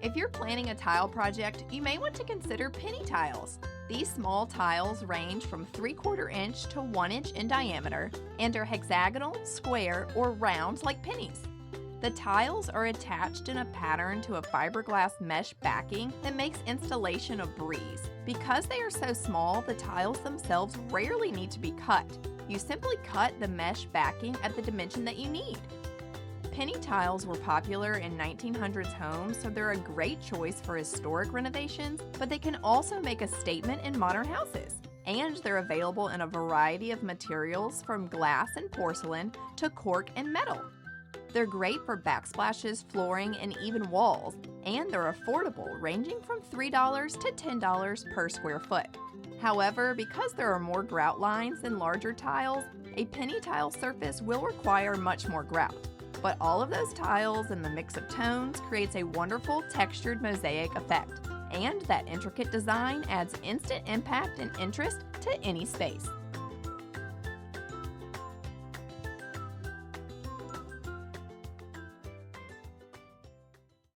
If you're planning a tile project, you may want to consider penny tiles. These small tiles range from 3/4 inch to 1 inch in diameter and are hexagonal, square, or round like pennies. The tiles are attached in a pattern to a fiberglass mesh backing that makes installation a breeze. Because they are so small, the tiles themselves rarely need to be cut. You simply cut the mesh backing at the dimension that you need. Penny tiles were popular in 1900s homes, so they're a great choice for historic renovations, but they can also make a statement in modern houses. And they're available in a variety of materials from glass and porcelain to cork and metal. They're great for backsplashes, flooring, and even walls, and they're affordable, ranging from $3 to $10 per square foot. However, because there are more grout lines than larger tiles, a penny tile surface will require much more grout. But all of those tiles and the mix of tones creates a wonderful textured mosaic effect, and that intricate design adds instant impact and interest to any space.